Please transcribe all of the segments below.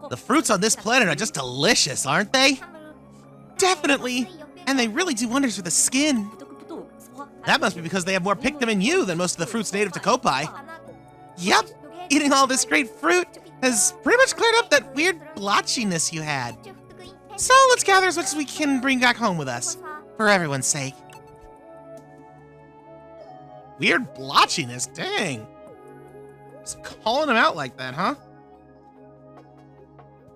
The fruits on this planet are just delicious, aren't they? Definitely. And they really do wonders for the skin. That must be because they have more Pikmin in you than most of the fruits native to Kopai. Yup, eating all this great fruit has pretty much cleared up that weird blotchiness you had. So let's gather as much as we can bring back home with us, for everyone's sake. Weird blotchiness, dang. Just calling him out like that, huh?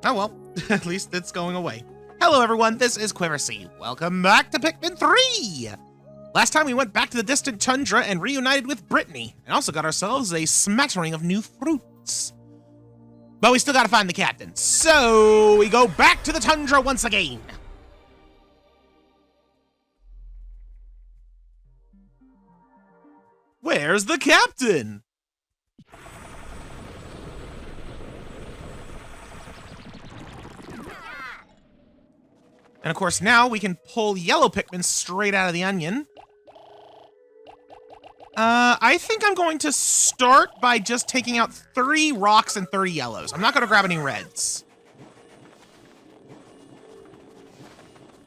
Oh well, at least it's going away. Hello everyone, this is Quiversee. Welcome back to Pikmin 3! Last time we went back to the distant tundra and reunited with Brittany, and also got ourselves a smattering of new fruits. But we still gotta find the captain, so we go back to the tundra once again. Where's the captain? And of course now we can pull yellow Pikmin straight out of the onion. I think I'm going to start by just taking out 3 rocks and 30 yellows. I'm not going to grab any reds.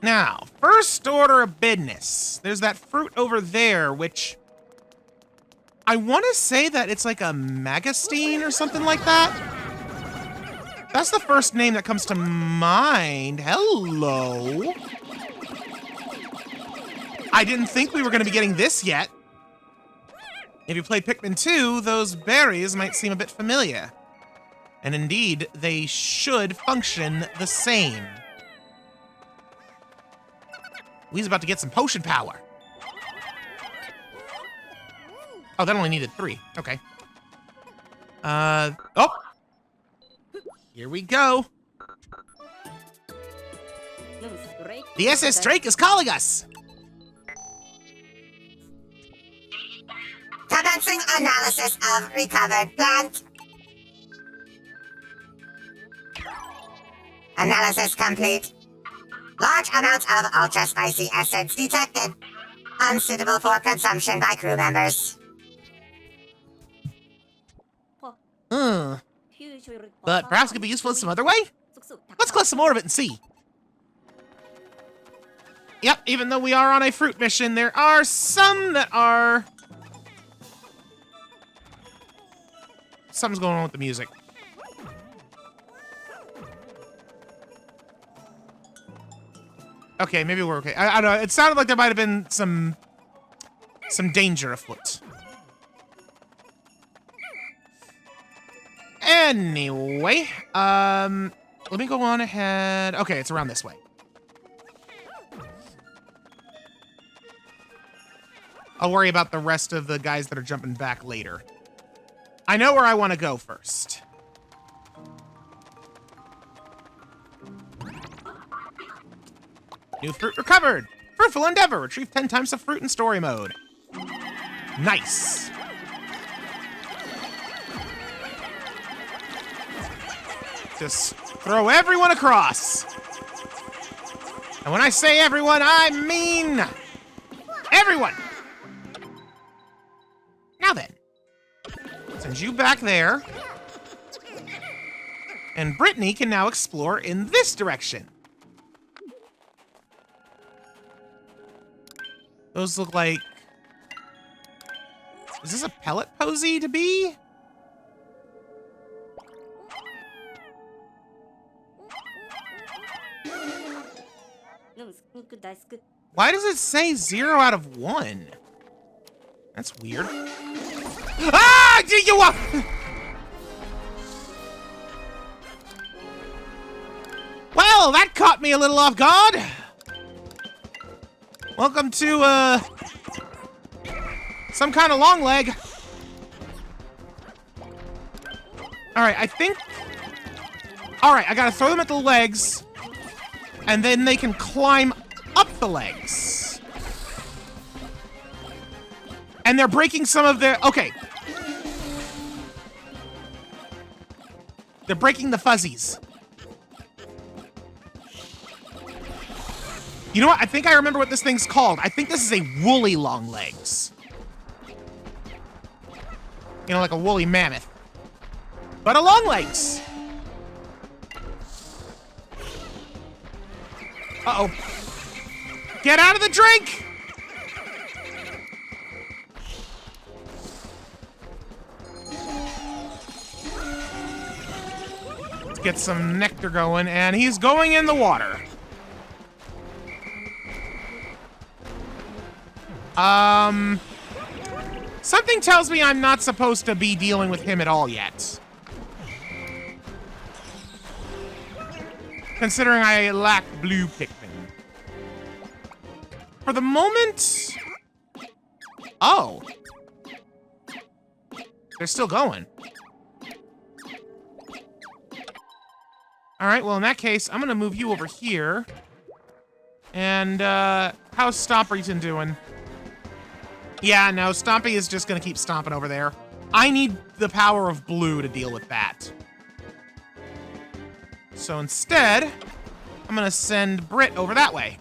Now, first order of business. There's that fruit over there, which I want to say that it's like a mangosteen or something like that. That's the first name that comes to mind. Hello. I didn't think we were going to be getting this yet. If you played Pikmin 2, those berries might seem a bit familiar. And indeed, they should function the same. We's about to get some potion power. Oh, that only needed 3. Okay. Oh! Here we go. The SS Drake is calling us! Commencing analysis of recovered plant. Analysis complete. Large amounts of ultra-spicy acids detected. Unsuitable for consumption by crew members. But perhaps it could be useful in some other way? Let's collect some more of it and see. Yep, even though we are on a fruit mission, there are some that are... Something's going on with the music. Okay, maybe we're okay. I don't know. It sounded like there might have been some danger afoot. Anyway, let me go on ahead. Okay, it's around this way. I'll worry about the rest of the guys that are jumping back later. I know where I want to go first. New fruit recovered. Fruitful endeavor. Retrieve 10 times the fruit in story mode. Nice. Just throw everyone across. And when I say everyone, I mean everyone. Now then. Send you back there. And Brittany can now explore in this direction. Those look like... Is this a pellet posy to be? Why does it say 0 out of 1? That's weird. Ah! Well, that caught me a little off guard. Welcome to, some kind of long leg. Alright, I think... Alright, I gotta throw them at the legs, and then they can climb up the legs. And they're breaking some of their... Okay. They're breaking the fuzzies. You know what? I think I remember what this thing's called. I think this is a woolly long legs. You know, like a woolly mammoth. But a long legs. Uh-oh. Get out of the drink! Let's get some nectar going, and he's going in the water. Something tells me I'm not supposed to be dealing with him at all yet. Considering I lack blue Pikmin. For the moment... Oh. They're still going. Alright, well in that case, I'm gonna move you over here. And, how's Stomperton doing? Yeah, no, Stompy is just gonna keep stomping over there. I need the power of blue to deal with that. So instead, I'm gonna send Brit over that way.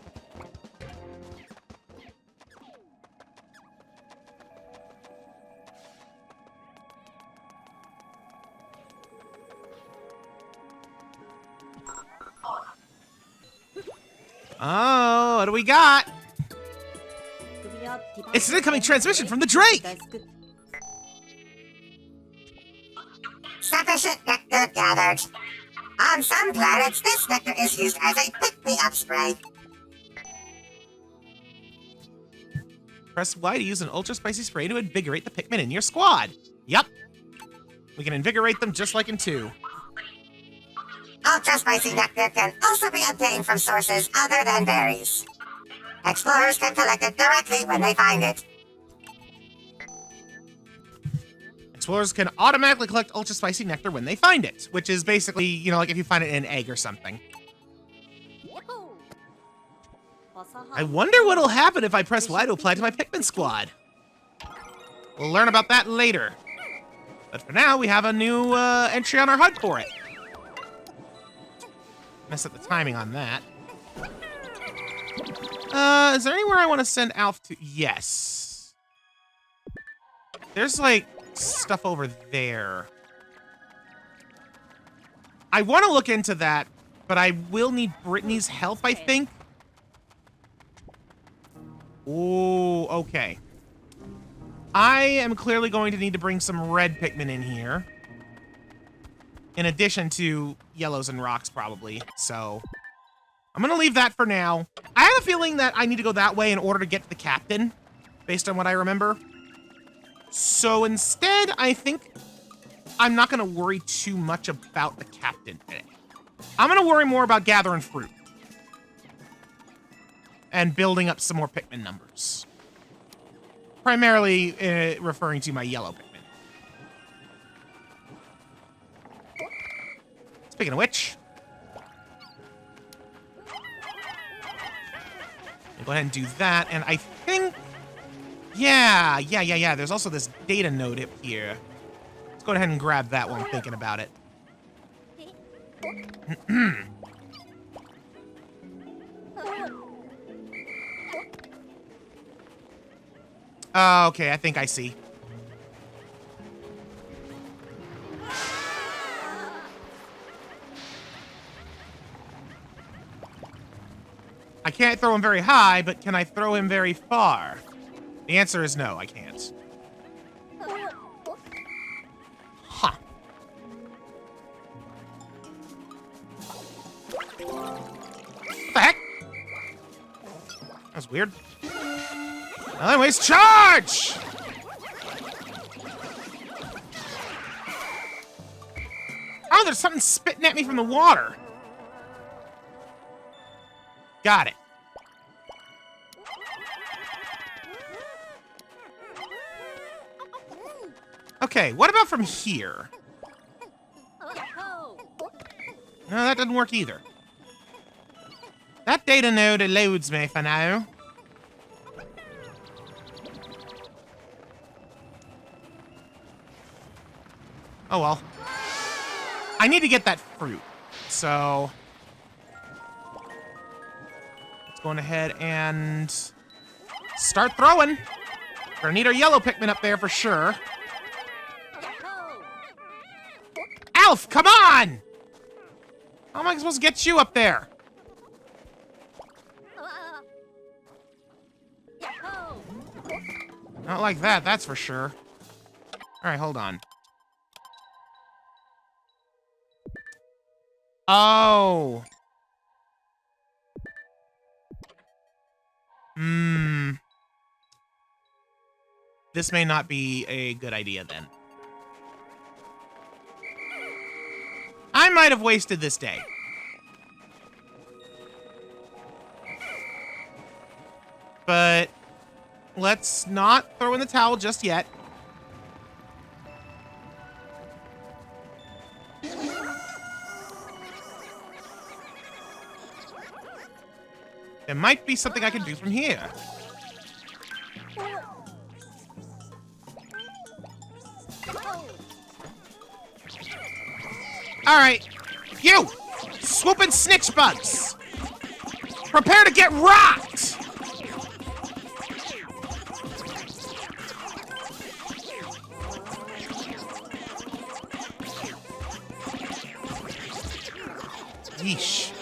Oh, what do we got? It's an incoming transmission from the Drake! Sufficient nectar gathered. On some planets, this nectar is used as a pick-me-up spray. Press Y to use an ultra spicy spray to invigorate the Pikmin in your squad. Yup. We can invigorate them just like in 2. Ultra spicy nectar can also be obtained from sources other than berries. Explorers can collect it directly when they find it. Explorers can automatically collect ultra spicy nectar when they find it, which is basically, you know, like if you find it in an egg or something. I wonder what'll happen if I press Y to apply to my Pikmin squad. We'll learn about that later. But for now, we have a new entry on our HUD for it. Mess up the timing on that. Is there anywhere I want to send Alf to? Yes. There's, like, stuff over there. I want to look into that, but I will need Brittany's help, I think. Oh, okay. I am clearly going to need to bring some red Pikmin in here. In addition to yellows and rocks, probably. So, I'm going to leave that for now. I have a feeling that I need to go that way in order to get to the captain, based on what I remember. So instead, I think I'm not going to worry too much about the captain today. I'm going to worry more about gathering fruit. And building up some more Pikmin numbers. Primarily referring to my yellow Pikmin. Speaking of which, I'll go ahead and do that, and I think, yeah, there's also this data node up here. Let's go ahead and grab that while I'm thinking about it. Okay, I think I see. I can't throw him very high, but can I throw him very far? The answer is no, I can't. Huh. What the heck? That was weird. Anyways, charge! Oh, there's something spitting at me from the water. Got it. Okay, what about from here? No, that doesn't work either. That data node eludes me for now. Oh well. I need to get that fruit, so let's go ahead and start throwing. Gonna need our yellow Pikmin up there for sure. Alf, come on! How am I supposed to get you up there? Not like that, that's for sure. Alright, hold on. Oh. This may not be a good idea then. I might have wasted this day. But let's not throw in the towel just yet. There might be something I can do from here. All right, you swooping snitch bugs. Prepare to get rocked. Yeesh.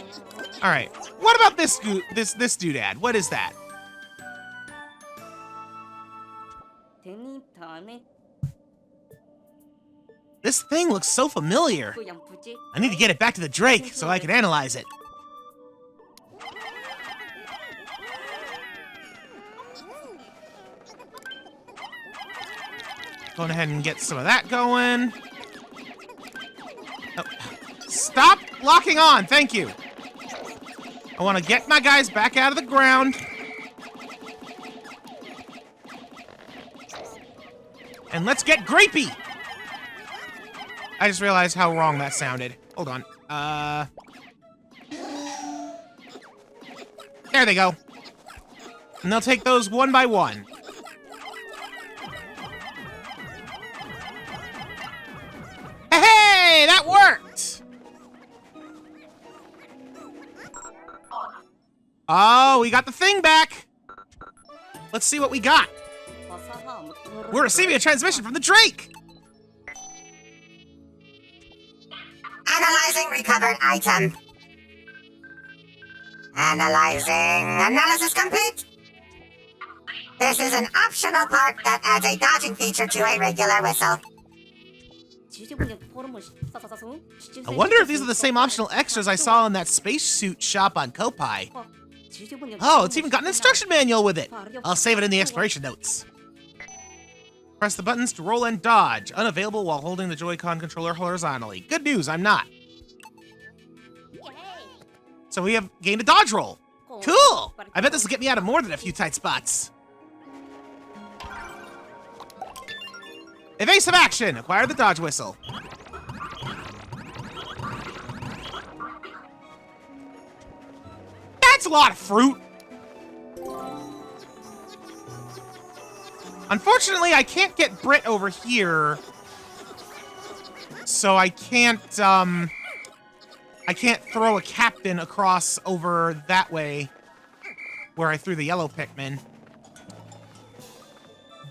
All right. What about this doodad? What is that? This thing looks so familiar. I need to get it back to the Drake so I can analyze it. Going ahead and get some of that going. Oh. Stop locking on, thank you. I want to get my guys back out of the ground. And let's get grapey. I just realized how wrong that sounded. Hold on. There they go. And they'll take those one by one. Hey, that worked! Oh, we got the thing back. Let's see what we got. We're receiving a transmission from the Drake. Analyzing recovered item. Analyzing. Analysis complete. This is an optional part that adds a dodging feature to a regular whistle. I wonder if these are the same optional extras I saw in that spacesuit shop on Kopai. Oh, it's even got an instruction manual with it. I'll save it in the exploration notes. Press the buttons to roll and dodge. Unavailable while holding the Joy-Con controller horizontally. Good news, I'm not. So we have gained a dodge roll. Cool! I bet this will get me out of more than a few tight spots. Evasive action! Acquire the dodge whistle. That's a lot of fruit! Unfortunately, I can't get Brit over here. So I can't throw a captain across over that way where I threw the yellow Pikmin.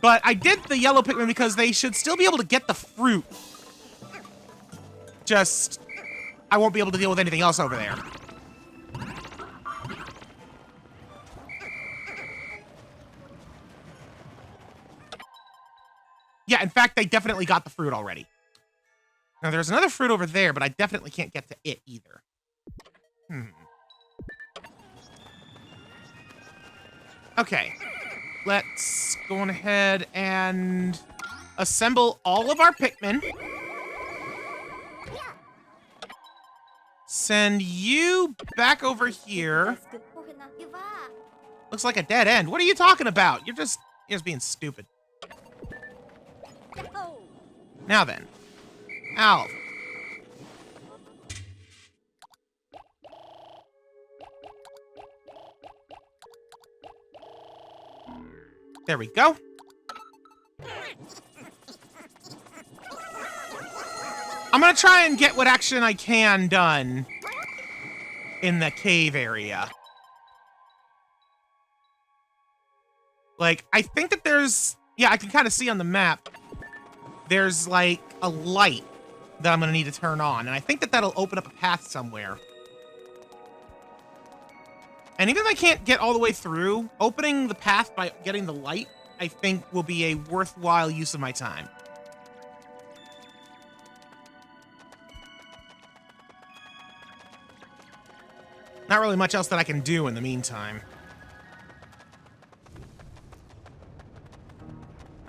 But I did the yellow Pikmin because they should still be able to get the fruit. Just, I won't be able to deal with anything else over there. Yeah, in fact, they definitely got the fruit already. Now, there's another fruit over there, but I definitely can't get to it either. Okay. Let's go on ahead and assemble all of our Pikmin. Send you back over here. Looks like a dead end. What are you talking about? You're just being stupid. Now then. Alf. There we go. I'm gonna try and get what action I can done in the cave area. Like, I think that there's... Yeah, I can kind of see on the map. There's, like, a light that I'm gonna need to turn on. And I think that that'll open up a path somewhere. And even if I can't get all the way through, opening the path by getting the light I think will be a worthwhile use of my time. Not really much else that I can do in the meantime.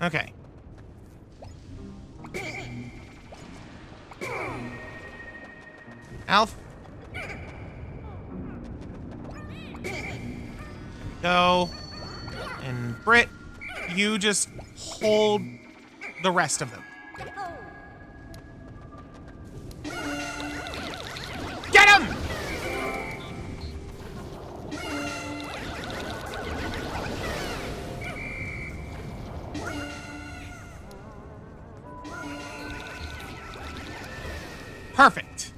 Okay. Alf. Go. And Britt, you just hold the rest of them. Get him! Perfect.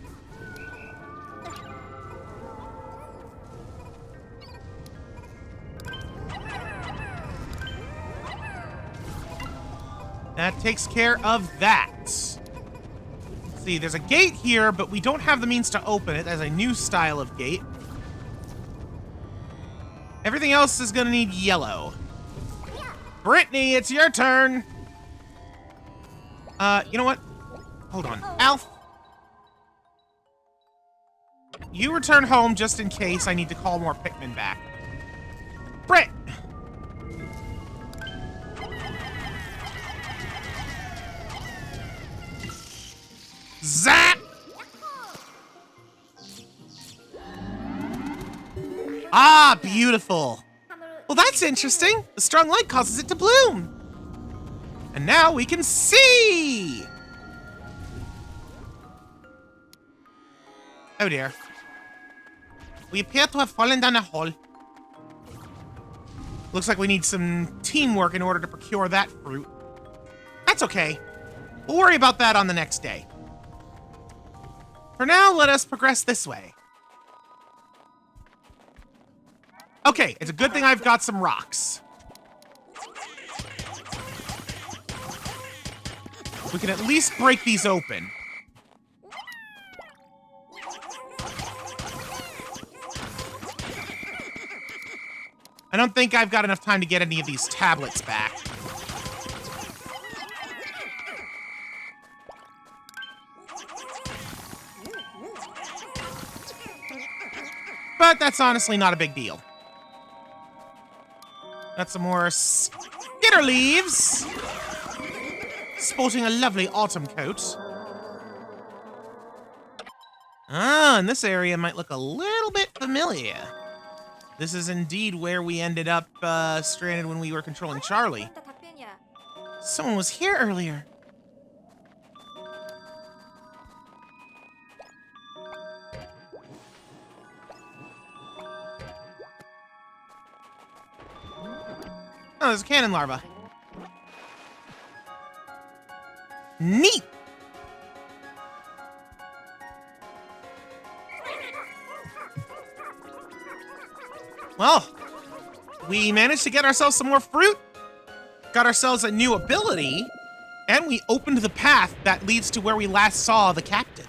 That takes care of that. Let's see, there's a gate here, but we don't have the means to open it as a new style of gate. Everything else is gonna need yellow. Brittany, it's your turn. You know what? Hold on. Alf. You return home just in case I need to call more Pikmin back. Britt! Zap! Ah, beautiful. Well, that's interesting. The strong light causes it to bloom. And now we can see! Oh dear. We appear to have fallen down a hole. Looks like we need some teamwork in order to procure that fruit. That's okay. We'll worry about that on the next day. For now, let us progress this way. Okay, it's a good thing I've got some rocks. We can at least break these open. I don't think I've got enough time to get any of these tablets back. But that's honestly not a big deal. Got some more skitter leaves. Sporting a lovely autumn coat. Ah, and this area might look a little bit familiar. This is indeed where we ended up stranded when we were controlling Charlie. Someone was here earlier. Oh, there's a cannon larva. Neat! Well, we managed to get ourselves some more fruit, got ourselves a new ability, and we opened the path that leads to where we last saw the captain.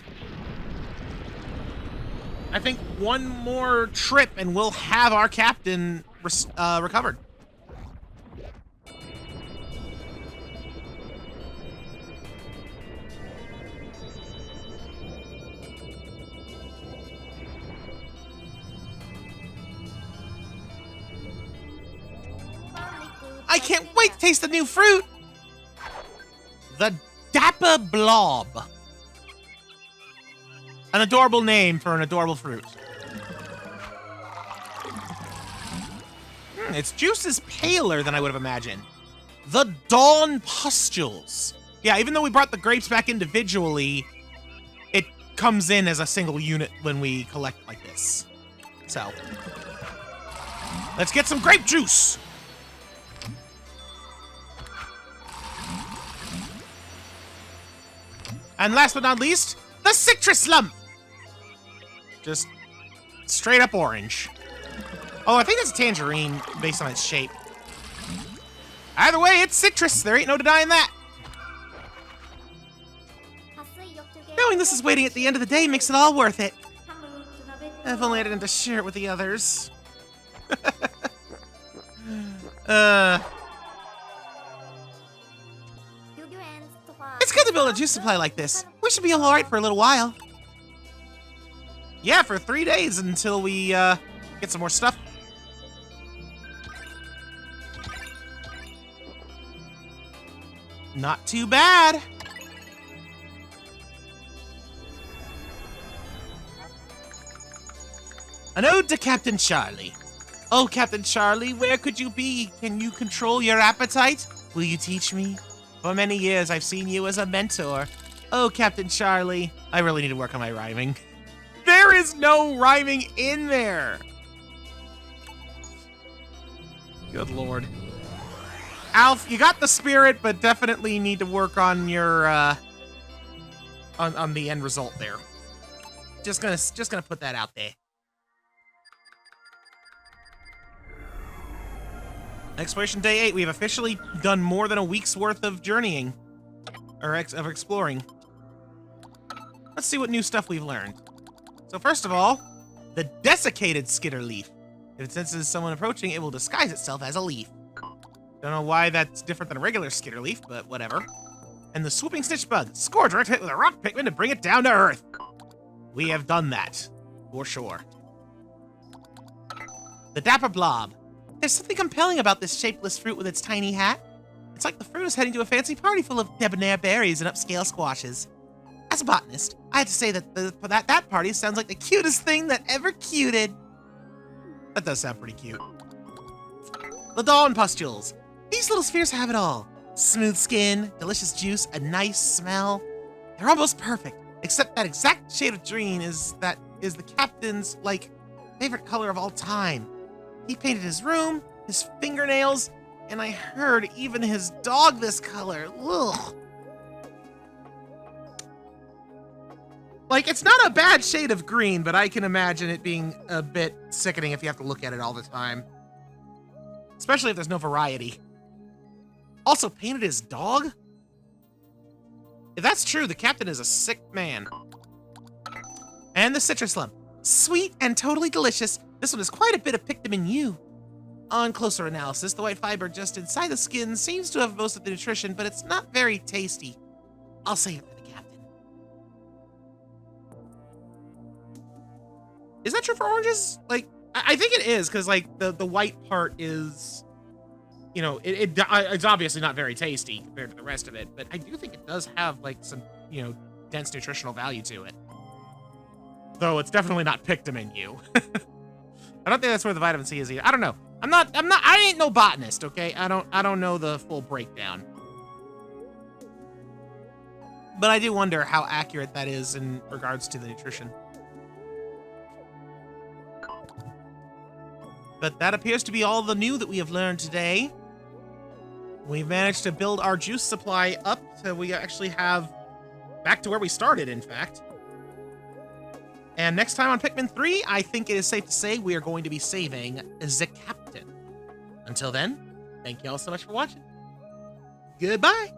I think one more trip and we'll have our captain recovered. I can't wait to taste the new fruit! The Dapper Blob. An adorable name for an adorable fruit. Its juice is paler than I would have imagined. The Dawn Pustules. Yeah, even though we brought the grapes back individually, it comes in as a single unit when we collect like this. So, let's get some grape juice! And last but not least, the citrus lump. Just straight up orange. Oh, I think it's a tangerine based on its shape. Either way, it's citrus. There ain't no denying that. Knowing this is waiting at the end of the day makes it all worth it. If only I didn't have to share it with the others. It's good to build a juice supply like this. We should be alright for a little while. Yeah, for 3 days until we get some more stuff. Not too bad. An ode to Captain Charlie. Oh, Captain Charlie, where could you be? Can you control your appetite? Will you teach me? For many years, I've seen you as a mentor. Oh, Captain Charlie. I really need to work on my rhyming. There is no rhyming in there. Good Lord. Alf, you got the spirit, but definitely need to work on your, on the end result there. Just gonna put that out there. Exploration Day 8, we've officially done more than a week's worth of journeying. Or of exploring. Let's see what new stuff we've learned. So first of all, the desiccated skitter leaf. If it senses someone approaching, it will disguise itself as a leaf. Don't know why that's different than a regular skitter leaf, but whatever. And the swooping snitch bug. Score a direct hit with a rock Pikmin to bring it down to earth. We have done that, for sure. The dapper blob. There's something compelling about this shapeless fruit with its tiny hat. It's like the fruit is heading to a fancy party full of debonair berries and upscale squashes. As a botanist, I have to say that that party sounds like the cutest thing that ever cuted. That does sound pretty cute. The dawn pustules. These little spheres have it all. Smooth skin, delicious juice, a nice smell. They're almost perfect, except that exact shade of green is the captain's, favorite color of all time. He painted his room, his fingernails, and I heard even his dog this color. Ugh. It's not a bad shade of green, but I can imagine it being a bit sickening if you have to look at it all the time. Especially if there's no variety. Also painted his dog? If that's true, the captain is a sick man. And the citrus lump. Sweet and totally delicious. This one is quite a bit of Pikmin U. On closer analysis, the white fiber just inside the skin seems to have most of the nutrition, but it's not very tasty. I'll save it for the captain. Is that true for oranges? I think it is, because, the white part is, it's obviously not very tasty compared to the rest of it, but I do think it does have, some, dense nutritional value to it. Though it's definitely not Pikmin U. I don't think that's where the vitamin C is either. I don't know. I ain't no botanist, okay? I don't know the full breakdown. But I do wonder how accurate that is in regards to the nutrition. But that appears to be all the new that we have learned today. We've managed to build our juice supply up so we actually have back to where we started, in fact. And next time on Pikmin 3, I think it is safe to say we are going to be saving the captain. Until then, thank you all so much for watching. Goodbye.